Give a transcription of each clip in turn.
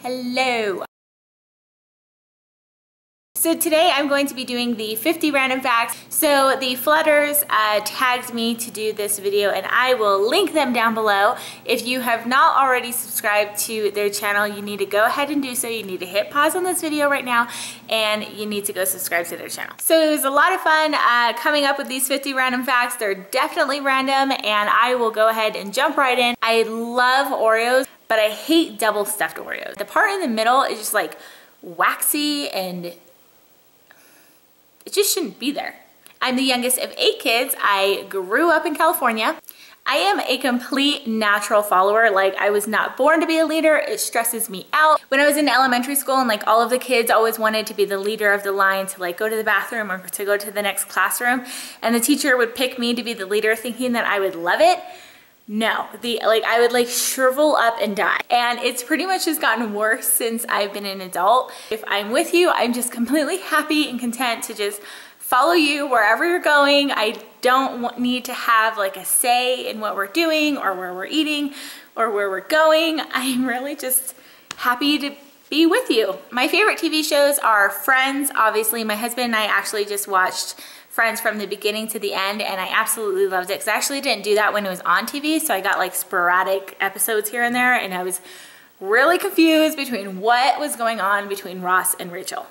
Hello. So today I'm going to be doing the 50 random facts. So the Flutters tagged me to do this video and I will link them down below. If you have not already subscribed to their channel, you need to go ahead and do so. You need to hit pause on this video right now and you need to go subscribe to their channel. So it was a lot of fun coming up with these 50 random facts. They're definitely random and I will go ahead and jump right in. I love Oreos, but I hate double stuffed Oreos. The part in the middle is just like waxy and it just shouldn't be there. I'm the youngest of 8 kids. I grew up in California. I am a complete natural follower. Like, I was not born to be a leader. It stresses me out. When I was in elementary school and like all of the kids always wanted to be the leader of the line to like go to the bathroom or to go to the next classroom, and the teacher would pick me to be the leader thinking that I would love it. No, I would like shrivel up and die. And it's pretty much just gotten worse since I've been an adult. If I'm with you, I'm just completely happy and content to just follow you wherever you're going. I don't need to have like a say in what we're doing or where we're eating or where we're going. I'm really just happy to be with you. My favorite TV shows are Friends. Obviously, my husband and I actually just watched Friends from the beginning to the end and I absolutely loved it because I actually didn't do that when it was on TV, so I got like sporadic episodes here and there and I was really confused between what was going on between Ross and Rachel.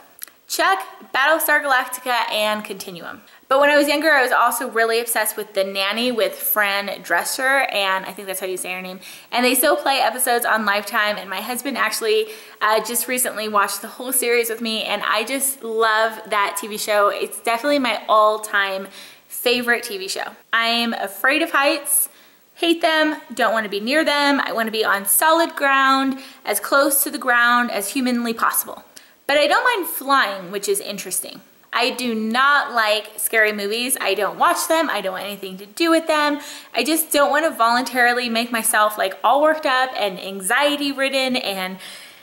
Chuck, Battlestar Galactica, and Continuum. But when I was younger, I was also really obsessed with The Nanny with Fran Drescher, and I think that's how you say her name. And they still play episodes on Lifetime, and my husband actually just recently watched the whole series with me, and I just love that TV show. It's definitely my all-time favorite TV show. I'm afraid of heights, hate them, don't want to be near them. I want to be on solid ground, as close to the ground as humanly possible. But I don't mind flying, which is interesting. I do not like scary movies. I don't watch them. I don't want anything to do with them. I just don't want to voluntarily make myself like all worked up and anxiety ridden, and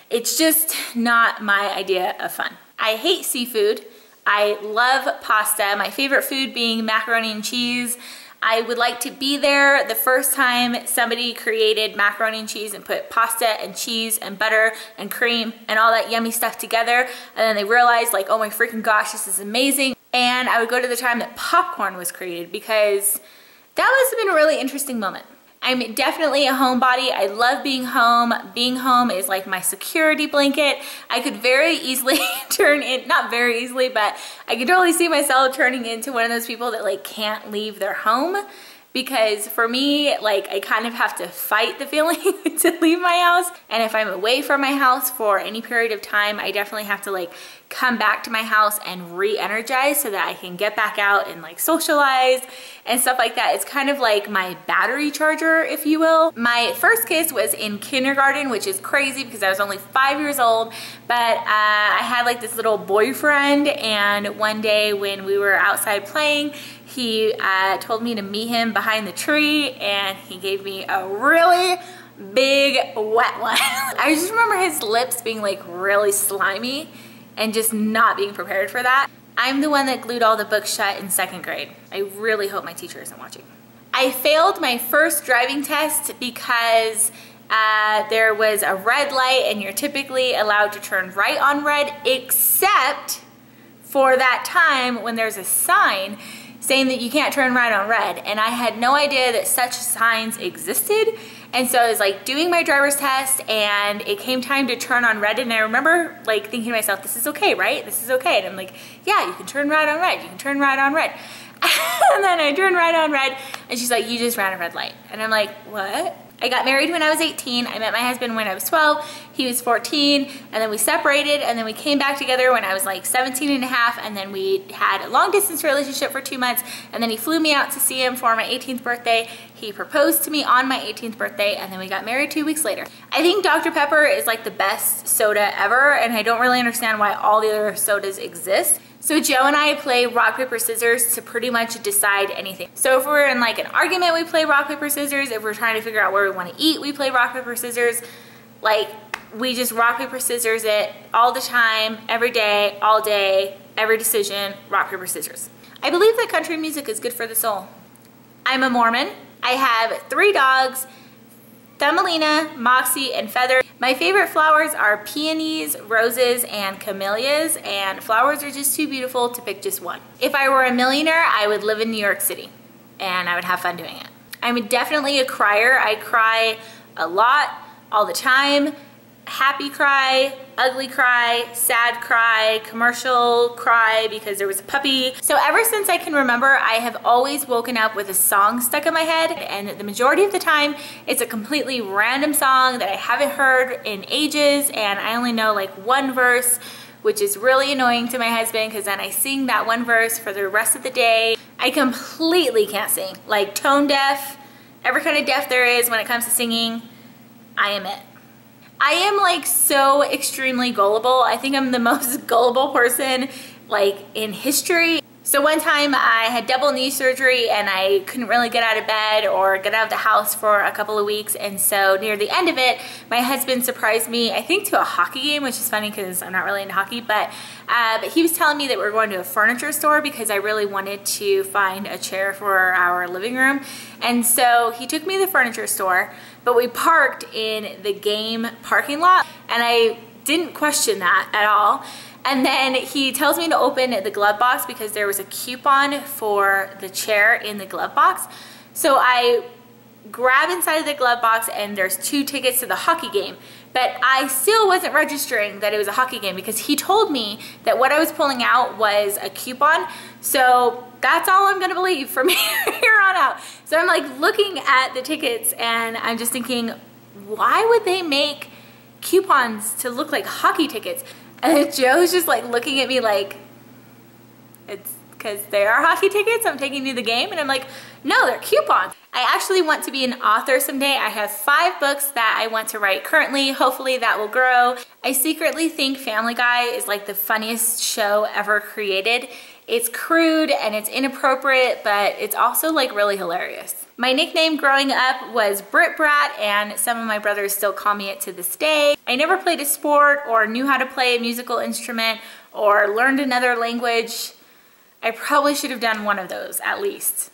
it's just not my idea of fun. I hate seafood. I love pasta. My favorite food being macaroni and cheese. I would like to be there the first time somebody created macaroni and cheese and put pasta and cheese and butter and cream and all that yummy stuff together, and then they realized like, oh my freaking gosh, this is amazing. And I would go to the time that popcorn was created because that must have been a really interesting moment. I'm definitely a homebody. I love being home. Being home is like my security blanket. I could very easily turn in, not very easily, but I could totally see myself turning into one of those people that like can't leave their home. Because for me, like I kind of have to fight the feeling to leave my house. And if I'm away from my house for any period of time, I definitely have to like come back to my house and re-energize so that I can get back out and like socialize and stuff like that. It's kind of like my battery charger, if you will. My first kiss was in kindergarten, which is crazy because I was only 5 years old, but I had like this little boyfriend, and one day when we were outside playing, he told me to meet him behind the tree and he gave me a really big wet one. I just remember his lips being like really slimy and just not being prepared for that. I'm the one that glued all the books shut in 2nd grade. I really hope my teacher isn't watching. I failed my first driving test because there was a red light and you're typically allowed to turn right on red, except for that time when there's a sign saying that you can't turn right on red, and I had no idea that such signs existed. And so I was like doing my driver's test and it came time to turn on red, and I remember like thinking to myself, this is okay, right? This is okay. And I'm like, yeah, you can turn right on red. You can turn right on red. And then I turned right on red and she's like, you just ran a red light. And I'm like, what? I got married when I was 18. I met my husband when I was 12. He was 14, and then we separated, and then we came back together when I was like 17 and a half, and then we had a long distance relationship for 2 months, and then he flew me out to see him for my 18th birthday. He proposed to me on my 18th birthday, and then we got married 2 weeks later. I think Dr. Pepper is like the best soda ever, and I don't really understand why all the other sodas exist. So Joe and I play rock, paper, scissors to pretty much decide anything. So if we're in like an argument, we play rock, paper, scissors. If we're trying to figure out where we want to eat, we play rock, paper, scissors. Like, we just rock, paper, scissors it all the time, every day, all day, every decision, rock, paper, scissors. I believe that country music is good for the soul. I'm a Mormon. I have 3 dogs, Thumbelina, Moxie, and Feather. My favorite flowers are peonies, roses, and camellias, and flowers are just too beautiful to pick just one. If I were a millionaire, I would live in New York City, and I would have fun doing it. I'm definitely a crier. I cry a lot, all the time. Happy cry, ugly cry, sad cry, commercial cry because there was a puppy. So ever since I can remember, I have always woken up with a song stuck in my head, and the majority of the time it's a completely random song that I haven't heard in ages, and I only know like one verse, which is really annoying to my husband because then I sing that one verse for the rest of the day. I completely can't sing, like tone deaf, every kind of deaf there is when it comes to singing, I am it. I am like so extremely gullible. I think I'm the most gullible person like in history. So one time I had double knee surgery and I couldn't really get out of bed or get out of the house for a couple of weeks, and so near the end of it, my husband surprised me, I think to a hockey game, which is funny because I'm not really into hockey, but he was telling me that we were going to a furniture store because I really wanted to find a chair for our living room. And so he took me to the furniture store, but we parked in the game parking lot, and I didn't question that at all. And then he tells me to open the glove box because there was a coupon for the chair in the glove box. So I grab inside of the glove box and there's 2 tickets to the hockey game. But I still wasn't registering that it was a hockey game because he told me that what I was pulling out was a coupon. So that's all I'm gonna believe from here on out. So I'm like looking at the tickets and I'm just thinking, why would they make coupons to look like hockey tickets? And Joe's just like looking at me like, it's because they are hockey tickets, I'm taking you to the game. And I'm like, no, they're coupons. I actually want to be an author someday. I have 5 books that I want to write currently. Hopefully that will grow. I secretly think Family Guy is like the funniest show ever created. It's crude and it's inappropriate, but it's also like really hilarious. My nickname growing up was Britt Pratt, and some of my brothers still call me it to this day. I never played a sport or knew how to play a musical instrument or learned another language. I probably should have done one of those at least.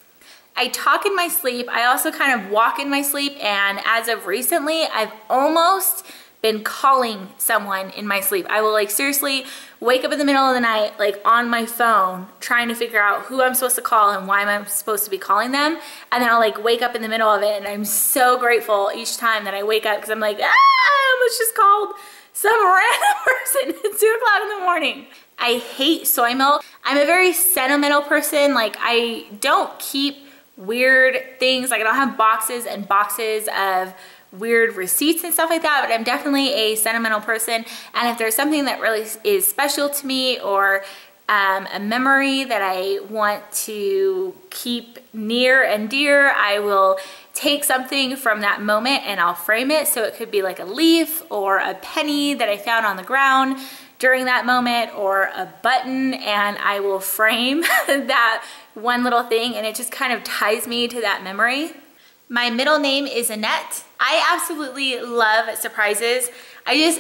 I talk in my sleep. I also kind of walk in my sleep, and as of recently, I've almost been calling someone in my sleep. I will like seriously wake up in the middle of the night like on my phone trying to figure out who I'm supposed to call and why I'm supposed to be calling them, and then I'll like wake up in the middle of it, and I'm so grateful each time that I wake up because I'm like, I almost just called some random person at 2 o'clock in the morning. I hate soy milk. I'm a very sentimental person. Like I don't keep weird things, like I don't have boxes and boxes of weird receipts and stuff like that, but I'm definitely a sentimental person, and if there's something that really is special to me or a memory that I want to keep near and dear, I will take something from that moment and I'll frame it. So it could be like a leaf or a penny that I found on the ground during that moment, or a button, and I will frame that one little thing, and it just kind of ties me to that memory. My middle name is Annette. I absolutely love surprises. I just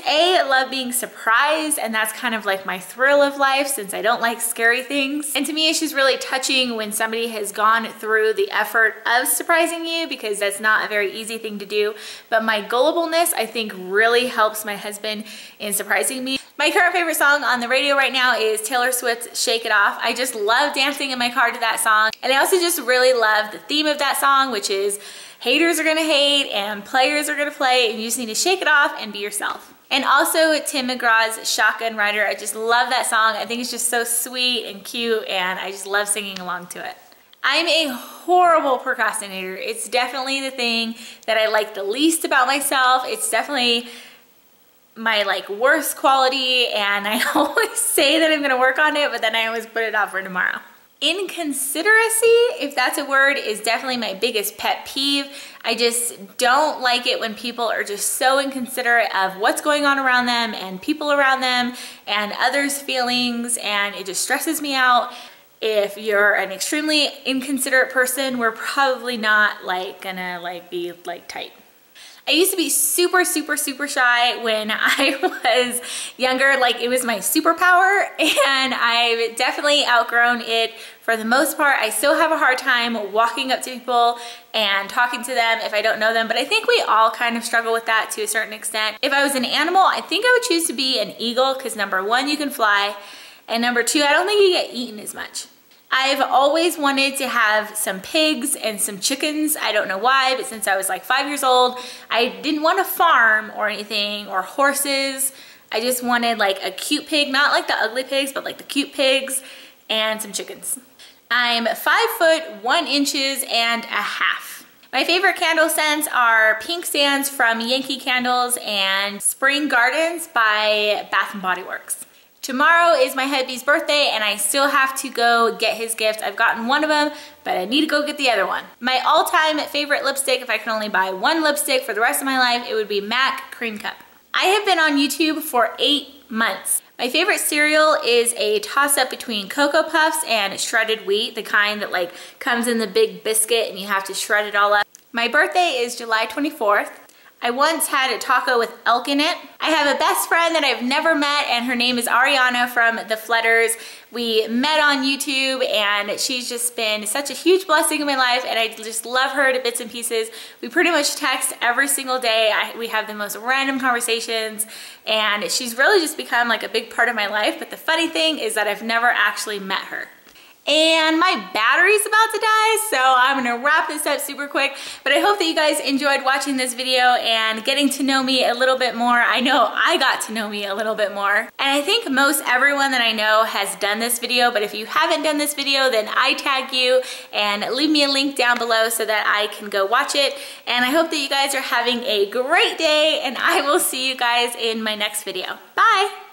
love being surprised, and that's kind of like my thrill of life since I don't like scary things. And to me, it's just really touching when somebody has gone through the effort of surprising you, because that's not a very easy thing to do. But my gullibleness, I think, really helps my husband in surprising me. My current favorite song on the radio right now is Taylor Swift's Shake It Off. I just love dancing in my car to that song. And I also just really love the theme of that song, which is haters are gonna hate and players are gonna play, and you just need to shake it off and be yourself. And also Tim McGraw's Shotgun Rider. I just love that song. I think it's just so sweet and cute, and I just love singing along to it. I'm a horrible procrastinator. It's definitely the thing that I like the least about myself. It's definitely my like worst quality, and I always say that I'm gonna work on it, but then I always put it off for tomorrow. Inconsideracy, if that's a word, is definitely my biggest pet peeve. I just don't like it when people are just so inconsiderate of what's going on around them and people around them and others' feelings, and it just stresses me out. If you're an extremely inconsiderate person, we're probably not like gonna like be like tight. I used to be super, super, super shy when I was younger. Like, it was my superpower, and I've definitely outgrown it for the most part. I still have a hard time walking up to people and talking to them if I don't know them, but I think we all kind of struggle with that to a certain extent. If I was an animal, I think I would choose to be an eagle, because number one, you can fly, and number two, I don't think you get eaten as much. I've always wanted to have some pigs and some chickens. I don't know why, but since I was like 5 years old, I didn't want to farm or anything, or horses. I just wanted like a cute pig, not like the ugly pigs, but like the cute pigs, and some chickens. I'm 5 foot 1 inches and a half. My favorite candle scents are Pink Sands from Yankee Candles and Spring Gardens by Bath & Body Works. Tomorrow is my hubby's birthday, and I still have to go get his gift. I've gotten one of them, but I need to go get the other one. My all-time favorite lipstick, if I could only buy one lipstick for the rest of my life, it would be MAC Cream Cup. I have been on YouTube for 8 months. My favorite cereal is a toss-up between Cocoa Puffs and shredded wheat, the kind that like comes in the big biscuit and you have to shred it all up. My birthday is July 24th. I once had a taco with elk in it. I have a best friend that I've never met, and her name is Ariana from The Flutters. We met on YouTube, and she's just been such a huge blessing in my life, and I just love her to bits and pieces. We pretty much text every single day. We have the most random conversations, and she's really just become like a big part of my life. But the funny thing is that I've never actually met her. And my battery's about to die, so I'm gonna wrap this up super quick. But I hope that you guys enjoyed watching this video and getting to know me a little bit more. I know I got to know me a little bit more. And I think most everyone that I know has done this video, but if you haven't done this video, then I tag you and leave me a link down below so that I can go watch it. And I hope that you guys are having a great day, and I will see you guys in my next video. Bye!